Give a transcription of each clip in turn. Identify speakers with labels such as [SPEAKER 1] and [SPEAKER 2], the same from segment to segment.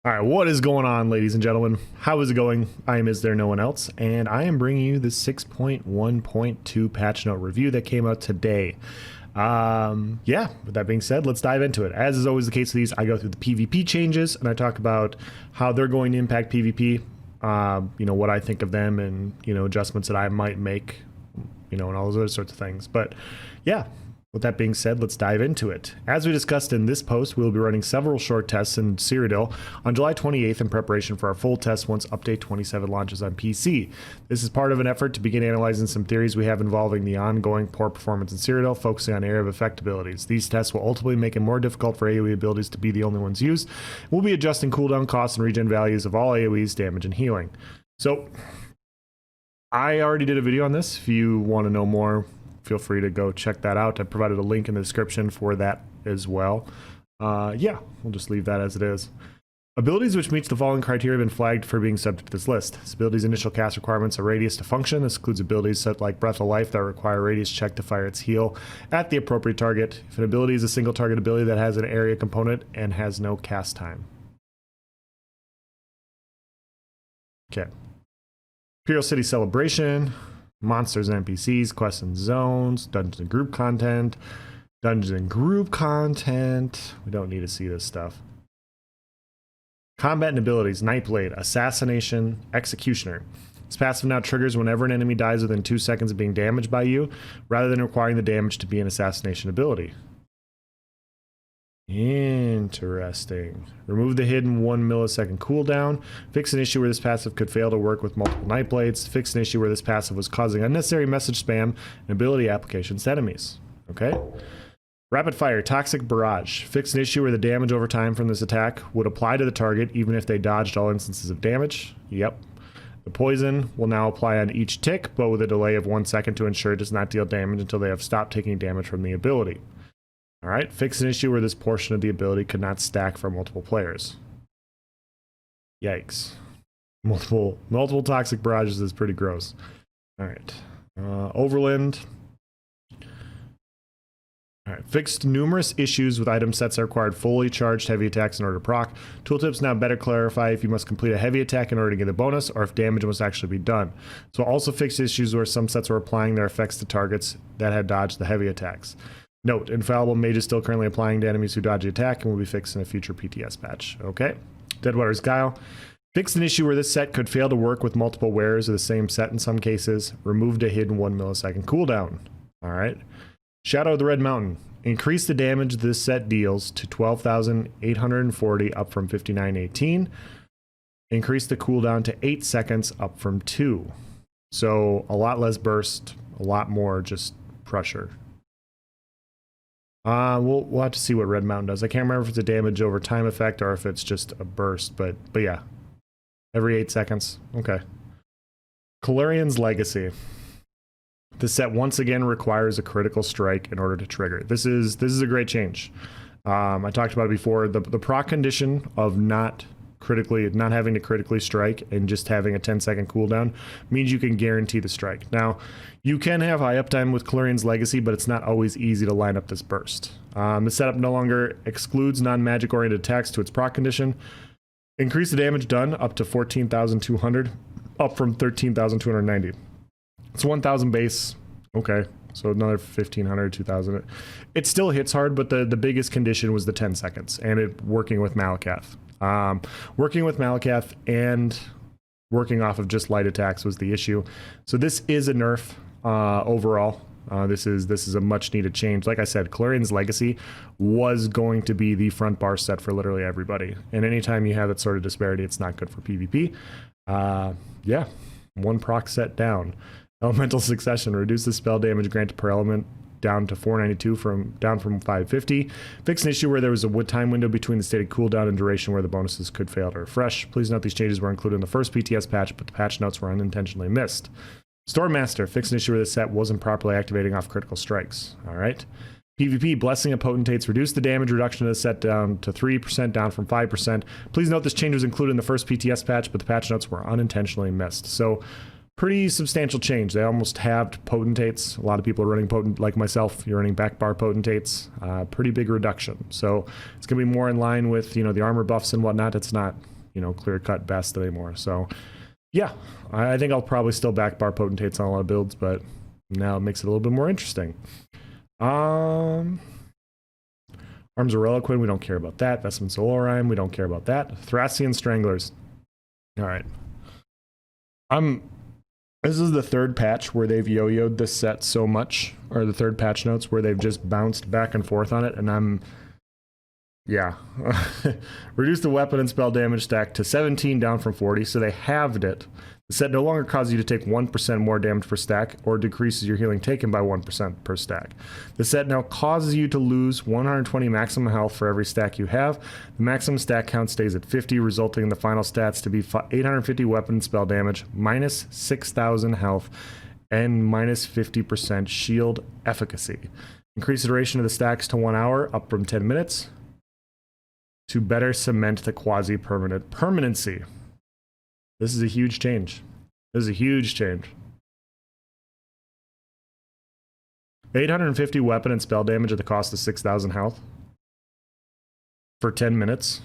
[SPEAKER 1] All right, what is going on, ladies and gentlemen? How is it going? I am Is There No One Else, and I am bringing you the 6.1.2 patch note review that came out today. Yeah, with that being said, let's dive into it. As is always the case with these, I go through the PvP changes, and I talk about how they're going to impact PvP, what I think of them, and, adjustments that I might make, and all those other sorts of things. But, yeah. With that being said, let's dive into it. As we discussed in this post, we'll be running several short tests in Cyrodiil on July 28th in preparation for our full test once Update 27 launches on PC. This is part of an effort to begin analyzing some theories we have involving the ongoing poor performance in Cyrodiil, focusing on area of effect abilities. These tests will ultimately make it more difficult for AoE abilities to be the only ones used. We'll be adjusting cooldown costs and regen values of all AoEs, damage, and healing. So, I already did a video on this. If you want to know more, feel free to go check that out. I provided a link in the description for that as well. Yeah, we'll just leave that as it is. Abilities which meet the following criteria have been flagged for being subject to this list. This ability's initial cast requirements are radius to function. This includes abilities such like Breath of Life that require a radius check to fire its heal at the appropriate target. If an ability is a single target ability that has an area component and has no cast time. Okay. Imperial City Celebration. Monsters and NPCs, quests and zones, dungeons and group content. We don't need to see this stuff. Combat and abilities, Nightblade, Assassination, Executioner. This passive now triggers whenever an enemy dies within 2 seconds of being damaged by you, rather than requiring the damage to be an assassination ability. Interesting. Remove the hidden 1 millisecond cooldown. Fix an issue where this passive could fail to work with multiple Nightblades. Fix an issue where this passive was causing unnecessary message spam and ability applications to enemies. Okay. Rapid Fire, Toxic Barrage. Fix an issue where the damage over time from this attack would apply to the target even if they dodged all instances of damage. Yep. The poison will now apply on each tick, but with a delay of 1 second to ensure it does not deal damage until they have stopped taking damage from the ability. Alright, fix an issue where this portion of the ability could not stack for multiple players. Yikes. Multiple toxic barrages is pretty gross. Alright. Overland. Alright, fixed numerous issues with item sets that required fully charged heavy attacks in order to proc. Tooltips now better clarify if you must complete a heavy attack in order to get a bonus, or if damage must actually be done. So also fixed issues where some sets were applying their effects to targets that had dodged the heavy attacks. Note, Infallible Mage is still currently applying to enemies who dodge the attack and will be fixed in a future PTS patch. Okay. Deadwater's Guile. Fixed an issue where this set could fail to work with multiple wearers of the same set in some cases. Removed a hidden 1 millisecond cooldown. Alright. Shadow of the Red Mountain. Increase the damage this set deals to 12,840 up from 5,918. Increase the cooldown to 8 seconds up from 2. So a lot less burst, a lot more just pressure. We'll have to see what Red Mountain does. I can't remember if it's a damage over time effect or if it's just a burst, but yeah. Every 8 seconds. Okay. Caluurion's Legacy. This set once again requires a critical strike in order to trigger. This is a great change. I talked about it before. The proc condition of not having to critically strike and just having a 10-second cooldown means you can guarantee the strike. Now, you can have high uptime with Caluurion's Legacy, but it's not always easy to line up this burst. The setup no longer excludes non-magic oriented attacks to its proc condition. Increase the damage done up to 14,200, up from 13,290. It's 1,000 base. Okay, so another 1,500, 2,000. It still hits hard, but the biggest condition was the 10 seconds and it working with Malakath. Working with Malakath and working off of just light attacks was the issue. So this is a nerf overall. This is a much needed change. Like I said, Caluurion's Legacy was going to be the front bar set for literally everybody. And anytime you have that sort of disparity, it's not good for PvP. Yeah, 1 proc set down. Elemental Succession. Reduce the spell damage granted per element down to 492 down from 550. Fix an issue where there was a time window between the stated cooldown and duration where the bonuses could fail to refresh. Please note these changes were included in the first PTS patch, but the patch notes were unintentionally missed. Stormmaster. Fix an issue where the set wasn't properly activating off critical strikes. Alright. PvP. Blessing of Potentates. Reduce the damage reduction of the set down to 3%, down from 5%. Please note this change was included in the first PTS patch, but the patch notes were unintentionally missed. So, pretty substantial change. They almost halved Potentates. A lot of people are running Potent, like myself, you're running back bar Potentates. Pretty big reduction. So it's going to be more in line with, the armor buffs and whatnot. It's not you know, clear-cut best anymore. So, yeah, I think I'll probably still back Bar Potentates on a lot of builds, but now it makes it a little bit more interesting. Arms of Reliquin, we don't care about that. Vestments of Olorime, we don't care about that. Thrassian Stranglers. All right. This is the third patch where they've yo-yoed this set so much, or the third patch notes where they've just bounced back and forth on it, and yeah. Reduce the weapon and spell damage stack to 17 down from 40, so they halved it. The set no longer causes you to take 1% more damage per stack, or decreases your healing taken by 1% per stack. The set now causes you to lose 120 maximum health for every stack you have. The maximum stack count stays at 50, resulting in the final stats to be 850 weapon and spell damage, minus 6,000 health, and minus 50% shield efficacy. Increase the duration of the stacks to 1 hour, up from 10 minutes, to better cement the quasi-permanent permanency. This is a huge change. This is a huge change. 850 weapon and spell damage at the cost of 6,000 health for 10 minutes.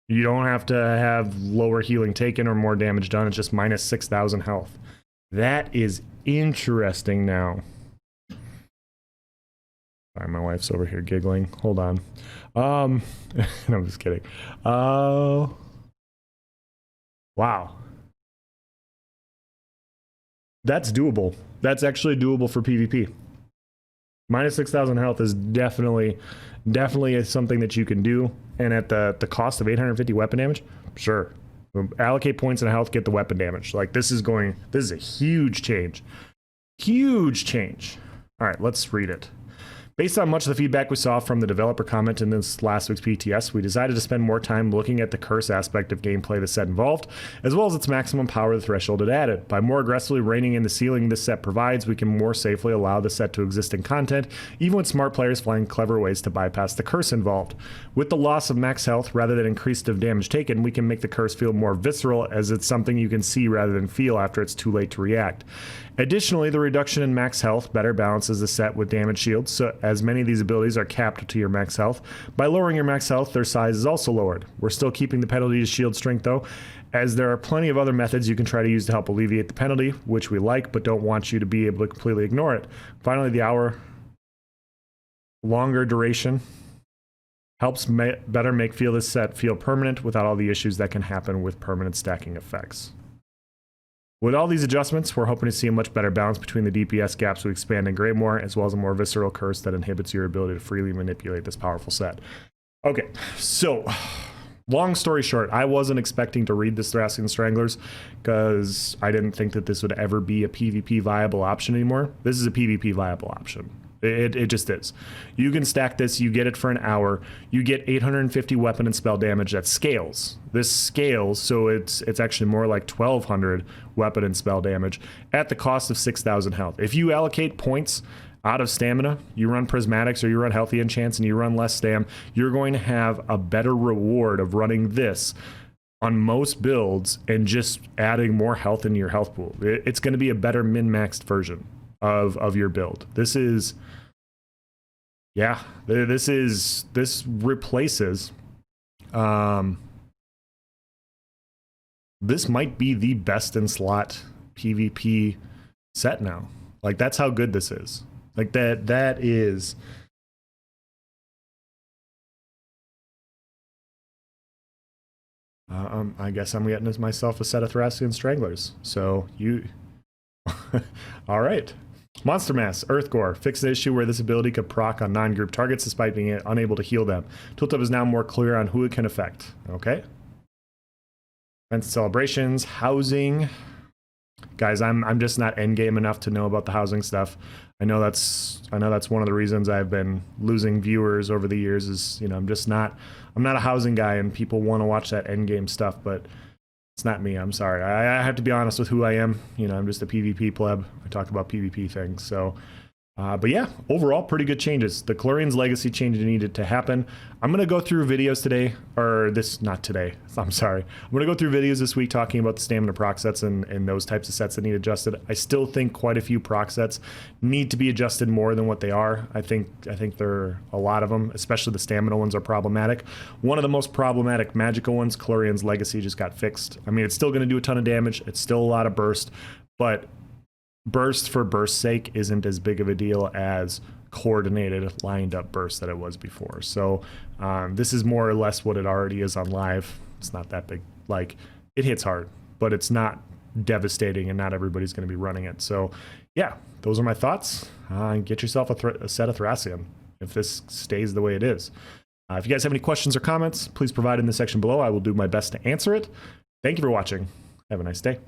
[SPEAKER 1] You don't have to have lower healing taken or more damage done. It's just minus 6,000 health. That is interesting now. Sorry, my wife's over here giggling. Hold on. No, I'm just kidding. Wow. That's doable. That's actually doable for PvP. Minus 6,000 health is definitely something that you can do. And at the cost of 850 weapon damage, sure. Allocate points and health, get the weapon damage. Like, this is a huge change. Huge change. All right, let's read it. Based on much of the feedback we saw from the developer comment in this last week's PTS, we decided to spend more time looking at the curse aspect of gameplay the set involved, as well as its maximum power the threshold it added. By more aggressively reining in the ceiling this set provides, we can more safely allow the set to exist in content, even with smart players find clever ways to bypass the curse involved. With the loss of max health rather than increased of damage taken, we can make the curse feel more visceral, as it's something you can see rather than feel after it's too late to react. Additionally, the reduction in max health better balances the set with damage shields, so as many of these abilities are capped to your max health. By lowering your max health, their size is also lowered. We're still keeping the penalty to shield strength though, as there are plenty of other methods you can try to use to help alleviate the penalty, which we like, but don't want you to be able to completely ignore it. Finally, the hour longer duration helps better make this set feel permanent without all the issues that can happen with permanent stacking effects. With all these adjustments, we're hoping to see a much better balance between the DPS gaps we expand in Greymore, as well as a more visceral curse that inhibits your ability to freely manipulate this powerful set. Okay, so long story short, I wasn't expecting to read this Thrassian Stranglers because I didn't think that this would ever be a PvP viable option anymore. This is a PvP viable option. It just is. You can stack this, you get it for an hour, you get 850 weapon and spell damage that scales. This scales, so it's actually more like 1,200 weapon and spell damage at the cost of 6,000 health. If you allocate points out of stamina, you run prismatics or you run healthy enchants and you run less stam, you're going to have a better reward of running this on most builds and just adding more health into your health pool. It's going to be a better min-maxed version of your build. This replaces this might be the best in slot PvP set now. Like, that's how good this is. Like, that is I guess I'm getting myself a set of Thrassian Stranglers. So you all right. Monster Mass, Earthgore. Fix the issue where this ability could proc on non-group targets despite being unable to heal them. Tooltip is now more clear on who it can affect. Okay. Events and celebrations, housing. Guys, I'm just not endgame enough to know about the housing stuff. I know that's one of the reasons I've been losing viewers over the years is, you know, I'm not a housing guy and people want to watch that endgame stuff, but it's not me. I'm sorry. I have to be honest with who I am. You know, I'm just a PvP pleb. I talk about PvP things. So But yeah, overall, pretty good changes. The Caluurion's Legacy change needed to happen. I'm going to go through videos today, or not today, I'm sorry. I'm going to go through videos this week talking about the stamina proc sets and those types of sets that need adjusted. I still think quite a few proc sets need to be adjusted more than what they are. I think there are a lot of them, especially the stamina ones are problematic. One of the most problematic magical ones, Caluurion's Legacy, just got fixed. I mean, it's still going to do a ton of damage. It's still a lot of burst, but burst for burst's sake isn't as big of a deal as coordinated lined up burst that it was before. So this is more or less what it already is on live. It's not that big. Like, it hits hard, but it's not devastating, and not everybody's going to be running it. So yeah, those are my thoughts. Get yourself a set of Thrassian if this stays the way it is. If you guys have any questions or comments, please provide in the section below. I will do my best to answer it. Thank you for watching. Have a nice day.